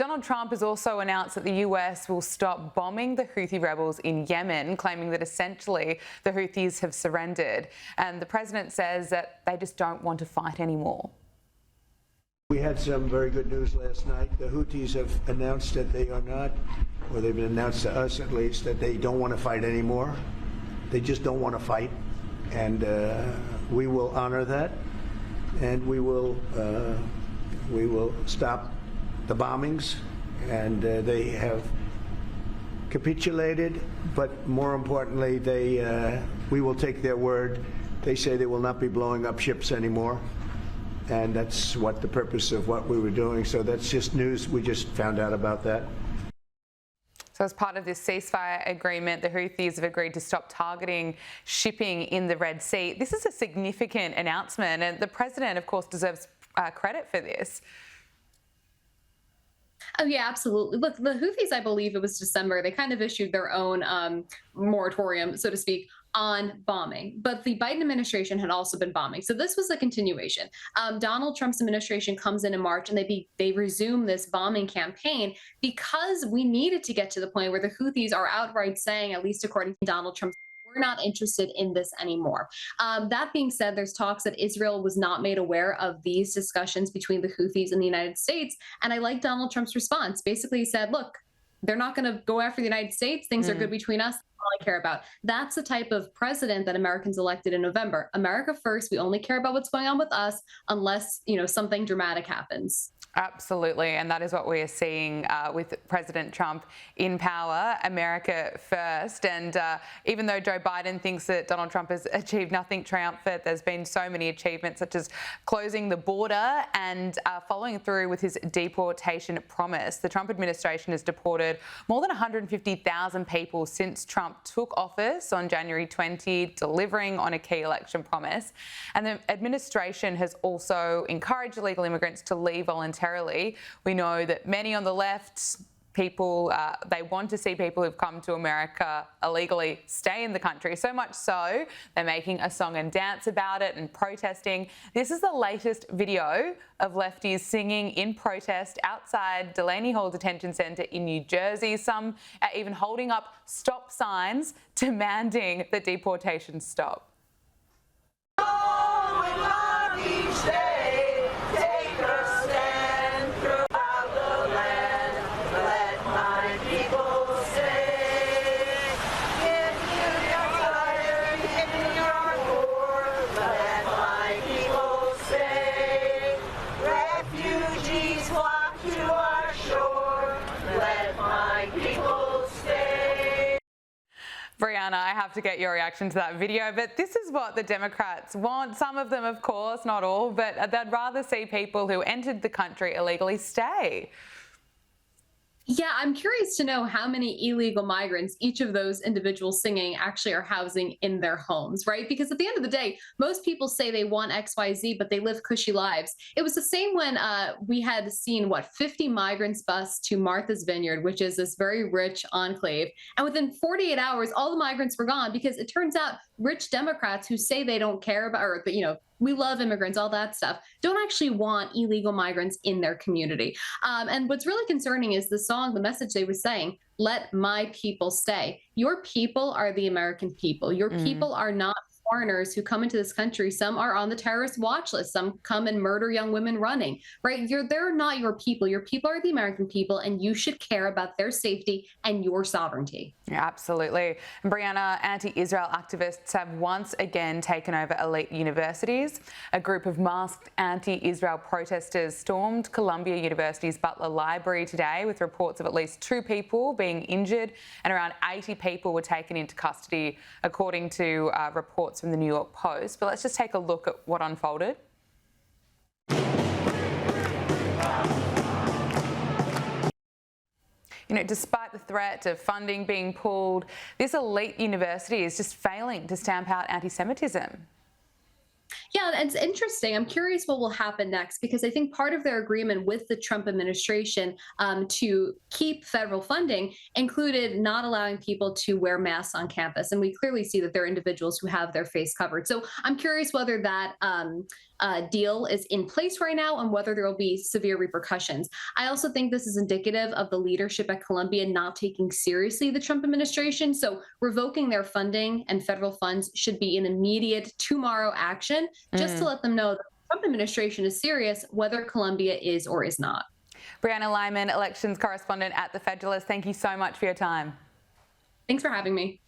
Donald Trump has also announced that the US will stop bombing the Houthi rebels in Yemen, claiming that essentially the Houthis have surrendered. And the president says that they just don't want to fight anymore. We had some very good news last night. The Houthis have announced that they are not, or they've announced to us at least, that they don't want to fight anymore. They just don't want to fight. And we will honor that, and we will stop the bombings. And they have capitulated, but more importantly, we will take their word. They say they will not be blowing up ships anymore. And that's what the purpose of what we were doing. So that's just news. We just found out about that. So as part of this ceasefire agreement, the Houthis have agreed to stop targeting shipping in the Red Sea. This is a significant announcement, and the president, of course, deserves credit for this. Oh, yeah, absolutely. Look, the Houthis, I believe it was December, they kind of issued their own moratorium, so to speak, on bombing. But the Biden administration had also been bombing. So this was a continuation. Donald Trump's administration comes in March, and they resume this bombing campaign because we needed to get to the point where the Houthis are outright saying, at least according to Donald Trump, we're not interested in this anymore. That being said, there's talks that Israel was not made aware of these discussions between the Houthis and the United States. And I like Donald Trump's response. Basically, he said, look, they're not going to go after the United States. Things are good between us. That's all I care about. That's the type of president that Americans elected in November. America first. We only care about what's going on with us unless, something dramatic happens. Absolutely, and that is what we are seeing with President Trump in power, America first. And even though Joe Biden thinks that Donald Trump has achieved nothing triumphant, there's been so many achievements, such as closing the border and following through with his deportation promise. The Trump administration has deported more than 150,000 people since Trump took office on January 20, delivering on a key election promise. And the administration has also encouraged illegal immigrants to leave voluntarily. We know that many on the left, people, they want to see people who've come to America illegally stay in the country. So much so, they're making a song and dance about it and protesting. This is the latest video of lefties singing in protest outside Delaney Hall Detention Centre in New Jersey. Some are even holding up stop signs demanding the deportation stop. Brianna, I have to get your reaction to that video, but this is what the Democrats want. Some of them, of course, not all, but they'd rather see people who entered the country illegally stay. Yeah, I'm curious to know how many illegal migrants each of those individuals singing actually are housing in their homes, right? Because at the end of the day, most people say they want XYZ, but they live cushy lives. It was the same when we had seen, 50 migrants bus to Martha's Vineyard, which is this very rich enclave. And within 48 hours, all the migrants were gone because it turns out rich Democrats who say they don't care about, or, we love immigrants, all that stuff, don't actually want illegal migrants in their community. And what's really concerning is the song, the message they were saying, let my people stay. Your people are the American people. Your people are not foreigners who come into this country. Some are on the terrorist watch list. Some come and murder young women running, right? They're not your people. Your people are the American people, and you should care about their safety and your sovereignty. Yeah, absolutely. And Brianna, anti-Israel activists have once again taken over elite universities. A group of masked anti-Israel protesters stormed Columbia University's Butler Library today, with reports of at least 2 people being injured and around 80 people were taken into custody, according to reports from the New York Post. But let's just take a look at what unfolded. Despite the threat of funding being pulled, this elite university is just failing to stamp out anti-Semitism. Yeah, it's interesting. I'm curious what will happen next, because I think part of their agreement with the Trump administration to keep federal funding included not allowing people to wear masks on campus. And we clearly see that there are individuals who have their face covered. So I'm curious whether that deal is in place right now and whether there will be severe repercussions. I also think this is indicative of the leadership at Colombia not taking seriously the Trump administration. So revoking their funding and federal funds should be an immediate tomorrow action, just to let them know that the Trump administration is serious, whether Colombia is or is not. Brianna Lyman, elections correspondent at the Federalist, thank you so much for your time. Thanks for having me.